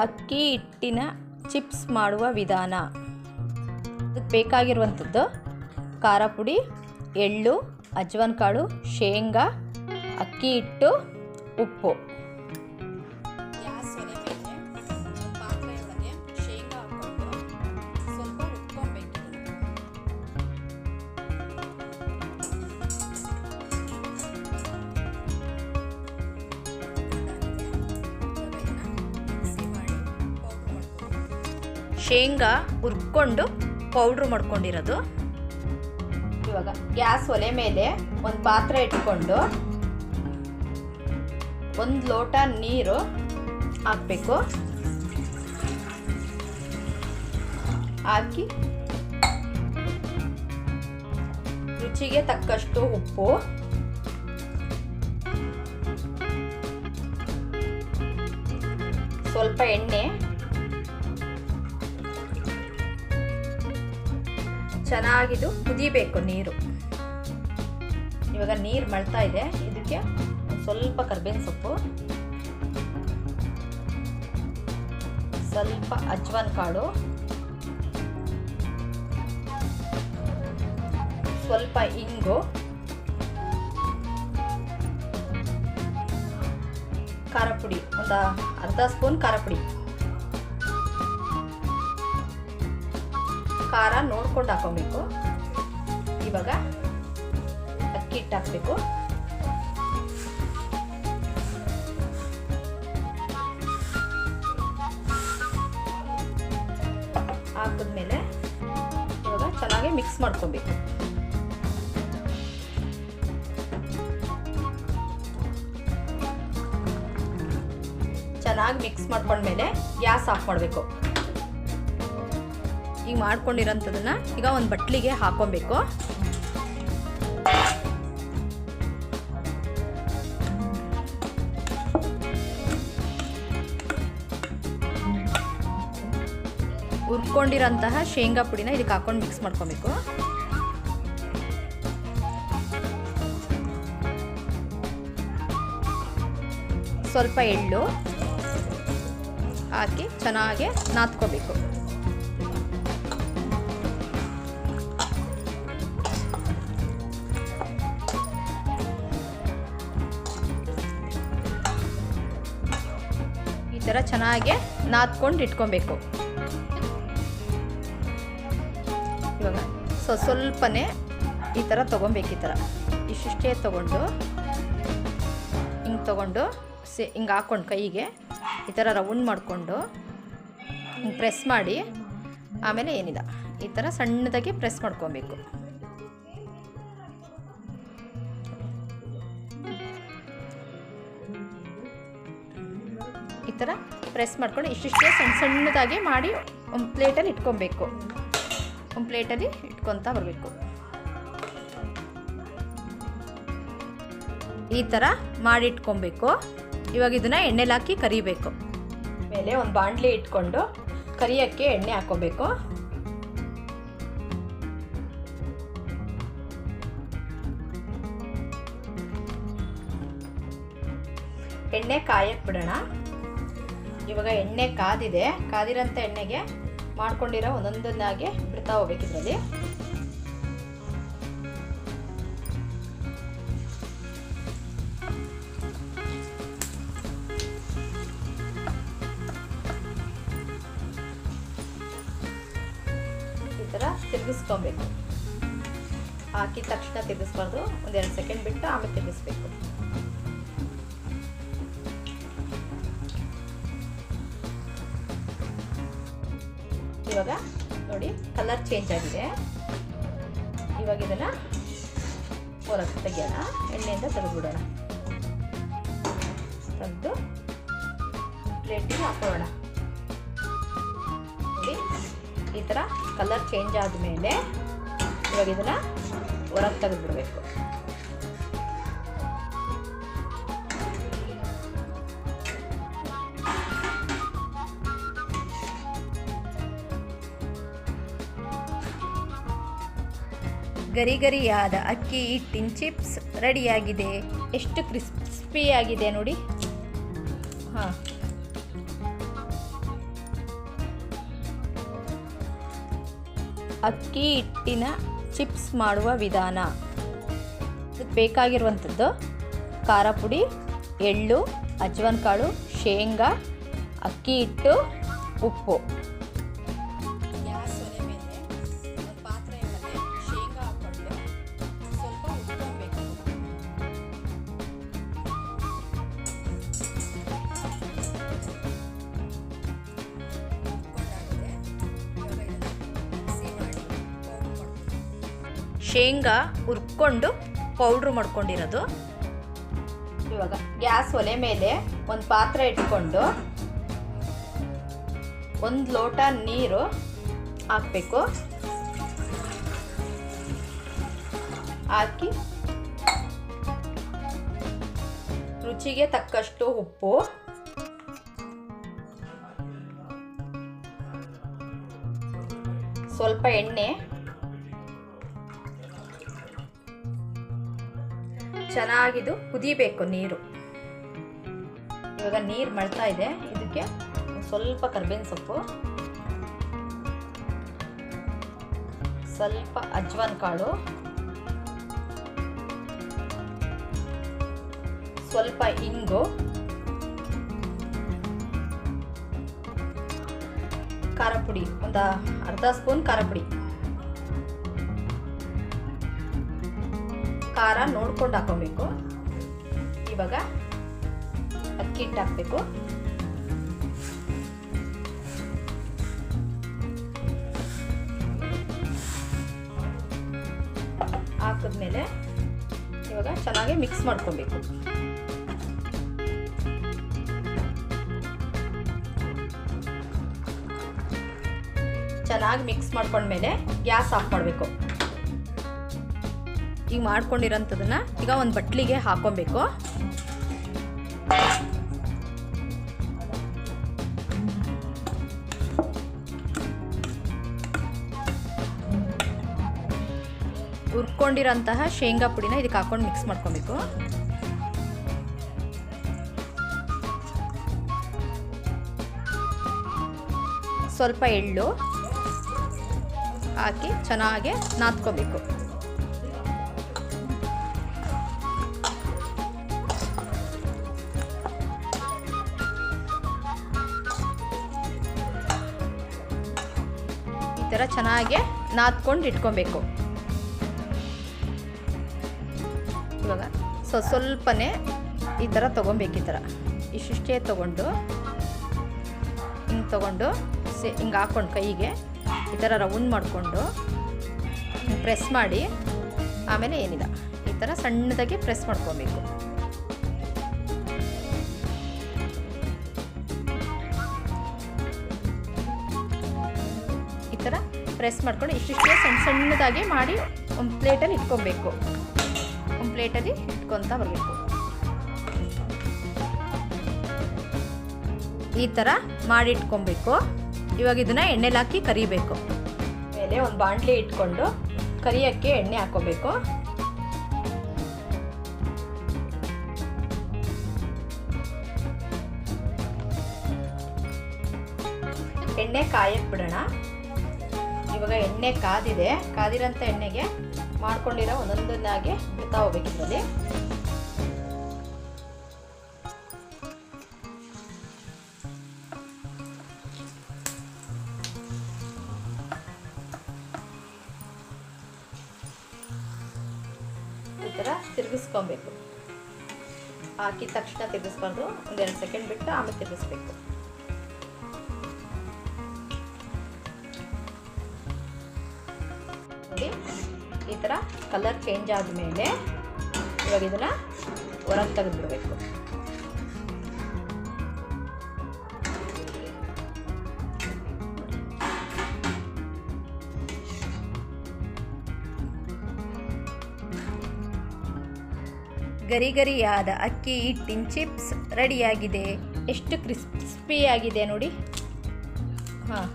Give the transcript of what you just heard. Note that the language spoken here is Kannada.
ಅಕ್ಕಿ ಹಿಟ್ಟಿನ ಚಿಪ್ಸ್ ಮಾಡುವ ವಿಧಾನ. ಅದಕ್ಕೆ ಬೇಕಾಗಿರುವಂಥದ್ದು ಖಾರ ಪುಡಿ, ಎಳ್ಳು, ಅಜ್ವಾನ್ ಕಾಳು, ಶೇಂಗಾ, ಅಕ್ಕಿ ಹಿಟ್ಟು, ಉಪ್ಪು. ಗ್ಯಾಸ್ ಒಲೆ ಮೇಲೆ ಪಾತ್ರೆ ಒಳಗೆ ಶೇಂಗಾ ಹಾಕ್ಕೊಂಡು ಸ್ವಲ್ಪ ಹುರ್ಕೊಬೇಕು. ಶೇಂಗಾ ಹುರ್ಕೊಂಡು ಪೌಡ್ರ್ ಮಾಡ್ಕೊಂಡಿರೋದು. ಇವಾಗ ಗ್ಯಾಸ್ ಒಲೆ ಮೇಲೆ ಒಂದು ಪಾತ್ರೆ ಇಟ್ಕೊಂಡು 1 ಲೋಟ ನೀರು ಹಾಕಬೇಕು. ಹಾಕಿ ರುಚಿಗೆ ತಕ್ಕಷ್ಟು ಉಪ್ಪು, ಸ್ವಲ್ಪ ಎಣ್ಣೆ, ಚೆನ್ನಾಗಿದು ಕುದಿಬೇಕು ನೀರು. ಇವಾಗ ನೀರು ಮಳ್ತಾ ಇದೆ. ಇದಕ್ಕೆ ಸ್ವಲ್ಪ ಕರ್ಬೇವಿನ ಸೊಪ್ಪು, ಸ್ವಲ್ಪ ಅಜ್ವಾನ್ ಕಾಳು, ಸ್ವಲ್ಪ ಇಂಗು, ಖಾರ ಪುಡಿ, ಒಂದು ಅರ್ಧ ಸ್ಪೂನ್ ಖಾರ ಪುಡಿ. ಖಾರ ನೋಡ್ಕೊಂಡು ಹಾಕೊಬೇಕು. ಇವಾಗ ಅಕ್ಕಿ ಹಿಟ್ಟು ಹಾಕಬೇಕು. ಹಾಕಿದ್ಮೇಲೆ ಇವಾಗ ಚೆನ್ನಾಗಿ ಮಿಕ್ಸ್ ಮಾಡ್ಕೊಬೇಕು. ಚೆನ್ನಾಗಿ ಮಿಕ್ಸ್ ಮಾಡ್ಕೊಂಡ್ಮೇಲೆ ಗ್ಯಾಸ್ ಆಫ್ ಮಾಡಬೇಕು. ಈಗ ಮಾಡ್ಕೊಂಡಿರೋಂಥದ್ದನ್ನ ಈಗ ಒಂದು ಬಟ್ಲಿಗೆ ಹಾಕೊಬೇಕು. ಹುರ್ಕೊಂಡಿರೋಂತಹ ಶೇಂಗಾ ಪುಡಿನ ಇದಕ್ಕೆ ಹಾಕೊಂಡು ಮಿಕ್ಸ್ ಮಾಡ್ಕೊಬೇಕು. ಸ್ವಲ್ಪ ಎಳ್ಳು ಹಾಕಿ ಚೆನ್ನಾಗಿ ನಾದ್ಕೋಬೇಕು. ಈ ಥರ ಚೆನ್ನಾಗಿ ನಾದ್ಕೊಂಡು ಇಟ್ಕೊಬೇಕು. ಇವಾಗ ಸ್ವಲ್ಪನೇ ಈ ಥರ ತೊಗೊಬೇಕು. ಈ ಥರ ಇಷ್ಟಿಷ್ಟೇ ತೊಗೊಂಡು ಹಿಂಗೆ ತೊಗೊಂಡು ಹಿಂಗೆ ಹಾಕ್ಕೊಂಡು ಕೈಗೆ ಈ ಥರ ರೌಂಡ್ ಮಾಡಿಕೊಂಡು ಹಿಂಗೆ ಪ್ರೆಸ್ ಮಾಡಿ, ಆಮೇಲೆ ಏನಿಲ್ಲ ಈ ಥರ ಸಣ್ಣದಾಗಿ ಪ್ರೆಸ್ ಮಾಡ್ಕೊಬೇಕು. ಈ ಥರ ಪ್ರೆಸ್ ಮಾಡ್ಕೊಂಡು ಇಷ್ಟಿಷ್ಟೇ ಸಣ್ಣದಾಗಿ ಮಾಡಿ ಒಂದು ಪ್ಲೇಟಲ್ಲಿ ಇಟ್ಕೊಬೇಕು. ಒಂದು ಪ್ಲೇಟಲ್ಲಿ ಇಟ್ಕೊತಾ ಬರಬೇಕು. ಈ ಥರ ಮಾಡಿ ಇಟ್ಕೊಬೇಕು. ಇವಾಗ ಇದನ್ನು ಎಣ್ಣೆಲಿ ಹಾಕಿ ಕರಿಬೇಕು. ಮೇಲೆ ಒಂದು ಬಾಣಲಿ ಇಟ್ಕೊಂಡು ಕರಿಯೋಕ್ಕೆ ಎಣ್ಣೆ ಹಾಕ್ಕೋಬೇಕು. ಎಣ್ಣೆ ಕಾಯಕ್ಕೆ ಬಿಡೋಣ. ಇವಾಗ ಎಣ್ಣೆ ಕಾದಿದೆ. ಕಾದಿರೋಂಥ ಎಣ್ಣೆಗೆ ಮಾಡ್ಕೊಂಡಿರೋ ಒಂದೊಂದನ್ನಾಗೆ ಬಿಡ್ತಾ ಹೋಗ್ಬೇಕು. ಇದರಲ್ಲಿ ಈ ಥರ ತಿರುಗಿಸ್ಕೊಬೇಕು. ಹಾಕಿದ ತಕ್ಷಣ ತಿರುಗಿಸ್ಬಾರ್ದು. 1-2 ಸೆಕೆಂಡ್ ಬಿಟ್ಟು ಆಮೇಲೆ ತಿರುಗಿಸ್ಬೇಕು. ಇವಾಗ ನೋಡಿ ಕಲರ್ ಚೇಂಜ್ ಆಗಿದೆ. ಇವಾಗ ಇದನ್ನು ಹೊರಗೆ ತೆಗಿಯೋಣ. ಎಣ್ಣೆಯಿಂದ ತೆಗೆದುಬಿಡೋಣ. ತೆಗೆದು ಪ್ಲೇಟಿಗೆ ಹಾಕೊಳ್ಳೋಣ. ನೋಡಿ ಈ ಥರ ಕಲರ್ ಚೇಂಜ್ ಆದಮೇಲೆ ಇವಾಗ ಇದನ್ನು ಹೊರಗೆ ತೆಗೆದುಬಿಡಬೇಕು. ಗರಿಗರಿಯಾದ ಅಕ್ಕಿ ಹಿಟ್ಟಿನ ಚಿಪ್ಸ್ ರೆಡಿಯಾಗಿದೆ. ಎಷ್ಟು ಕ್ರಿಸ್ಪಿಯಾಗಿದೆ ನೋಡಿ. ಹಾಂ, ಅಕ್ಕಿ ಹಿಟ್ಟಿನ ಚಿಪ್ಸ್ ಮಾಡುವ ವಿಧಾನ. ಇದಕ್ಕೆ ಬೇಕಾಗಿರುವಂಥದ್ದು ಖಾರ ಪುಡಿ, ಎಳ್ಳು, ಅಜ್ವಾನ್ ಕಾಳು, ಶೇಂಗಾ, ಅಕ್ಕಿ ಹಿಟ್ಟು, ಉಪ್ಪು. ಗ್ಯಾಸ್ ಒಲೆ ಮೇಲೆ ಒಂದು ಪಾತ್ರೆಯ ಮೇಲೆ ಶೇಂಗಾ ಹಾಕ್ಕೊಂಡು ಸ್ವಲ್ಪ ಹುರ್ಕೊಬೇಕು. ಶೇಂಗಾ ಹುರ್ಕೊಂಡು ಪೌಡ್ರ್ ಮಾಡ್ಕೊಂಡಿರೋದು. ಇವಾಗ ಗ್ಯಾಸ್ ಒಲೆ ಮೇಲೆ ಒಂದು ಪಾತ್ರೆ ಇಟ್ಕೊಂಡು 1 ಲೋಟ ನೀರು ಹಾಕಬೇಕು. ಹಾಕಿ ರುಚಿಗೆ ತಕ್ಕಷ್ಟು ಉಪ್ಪು, ಸ್ವಲ್ಪ ಎಣ್ಣೆ, ಚೆನ್ನಾಗಿದು ಕುದಿಬೇಕು ನೀರು. ಇವಾಗ ನೀರು ಮಳ್ತಾ ಇದೆ. ಇದಕ್ಕೆ ಸ್ವಲ್ಪ ಕರ್ಬೇವಿನ ಸೊಪ್ಪು, ಸ್ವಲ್ಪ ಅಜ್ವಾನ್ ಕಾಳು, ಸ್ವಲ್ಪ ಇಂಗು, ಖಾರ ಪುಡಿ, ಒಂದು ಅರ್ಧ ಸ್ಪೂನ್ ಖಾರ ಪುಡಿ. ಖಾರ ನೋಡ್ಕೊಂಡು ಹಾಕೋಬೇಕು. ಇವಾಗ ಅಕ್ಕಿ ಹಿಟ್ಟು ಹಾಕಬೇಕು. ಹಾಕಿದ್ಮೇಲೆ ಇವಾಗ ಚೆನ್ನಾಗಿ ಮಿಕ್ಸ್ ಮಾಡ್ಕೊಬೇಕು. ಚೆನ್ನಾಗಿ ಮಿಕ್ಸ್ ಮಾಡ್ಕೊಂಡ್ಮೇಲೆ ಗ್ಯಾಸ್ ಆಫ್ ಮಾಡಬೇಕು. ಈಗ ಮಾಡ್ಕೊಂಡಿರೋಂಥದನ್ನ ಈಗ ಒಂದು ಬಟ್ಲಿಗೆ ಹಾಕೊಬೇಕು. ಹುರ್ಕೊಂಡಿರೋಂತಹ ಶೇಂಗಾ ಪುಡಿನ ಇದಕ್ಕೆ ಹಾಕೊಂಡು ಮಿಕ್ಸ್ ಮಾಡ್ಕೊಬೇಕು. ಸ್ವಲ್ಪ ಎಳ್ಳು ಹಾಕಿ ಚೆನ್ನಾಗಿ ನಾದ್ಕೋಬೇಕು. ಈ ಥರ ಚೆನ್ನಾಗಿ ನಾದ್ಕೊಂಡು ಇಟ್ಕೊಬೇಕು. ಇವಾಗ ಸ್ವಲ್ಪನೇ ಈ ಥರ ತೊಗೊಬೇಕು. ಈ ಥರ ಇಷ್ಟಿಷ್ಟೇ ತೊಗೊಂಡು ಹಿಂಗೆ ತೊಗೊಂಡು ಹಿಂಗೆ ಹಾಕ್ಕೊಂಡು ಕೈಗೆ ಈ ಥರ ರೌಂಡ್ ಮಾಡಿಕೊಂಡು ಪ್ರೆಸ್ ಮಾಡಿ, ಆಮೇಲೆ ಏನಿಲ್ಲ ಈ ಥರ ಸಣ್ಣದಾಗಿ ಪ್ರೆಸ್ ಮಾಡ್ಕೊಬೇಕು. ಈ ಥರ ಪ್ರೆಸ್ ಮಾಡ್ಕೊಂಡು ಇಷ್ಟಿಷ್ಟೇ ಸಣ್ಣದಾಗಿ ಮಾಡಿ ಒಂದು ಪ್ಲೇಟಲ್ಲಿ ಇಟ್ಕೊಬೇಕು. ಒಂದು ಪ್ಲೇಟಲ್ಲಿ ಇಟ್ಕೊತ ಬರಬೇಕು. ಈ ಥರ ಮಾಡಿ ಇಟ್ಕೊಬೇಕು. ಇವಾಗ ಇದನ್ನು ಎಣ್ಣೆಲಿ ಹಾಕಿ ಕರಿಬೇಕು. ಮೇಲೆ ಒಂದು ಬಾಣಲಿ ಇಟ್ಕೊಂಡು ಕರಿಯೋಕ್ಕೆ ಎಣ್ಣೆ ಹಾಕೋಬೇಕು. ಎಣ್ಣೆ ಕಾಯಕ್ಕೆ ಬಿಡೋಣ. ಇವಾಗ ಎಣ್ಣೆ ಕಾದಿದೆ. ಕಾದಿರೋಂಥ ಎಣ್ಣೆಗೆ ಮಾಡ್ಕೊಂಡಿರೋ ಒಂದೊಂದನ್ನಾಗಿ ಬಿಡ್ತಾ ಹೋಗ್ಬೇಕು. ಇದರಲ್ಲಿ ಈ ಥರ ತಿರುಗಿಸ್ಕೊಬೇಕು. ಹಾಕಿದ ತಕ್ಷಣ ತಿರುಗಿಸ್ಬಾರ್ದು. ಒಂದು 2 ಸೆಕೆಂಡ್ ಬಿಟ್ಟು ಆಮೇಲೆ ತಿರುಗಿಸ್ಬೇಕು. ನೋಡಿ, ಈ ಥರ ಕಲರ್ ಚೇಂಜ್ ಆದಮೇಲೆ ಇವಾಗ ಇದನ್ನು ಹೊರಗೆ ತೆಗೆದುಬಿಡಬೇಕು. ಗರಿ ಗರಿಯಾದ ಅಕ್ಕಿ ಹಿಟ್ಟಿನ ಚಿಪ್ಸ್ ರೆಡಿಯಾಗಿದೆ. ಎಷ್ಟು ಕ್ರಿಸ್ಪಿಯಾಗಿದೆ ನೋಡಿ. ಹಾಂ,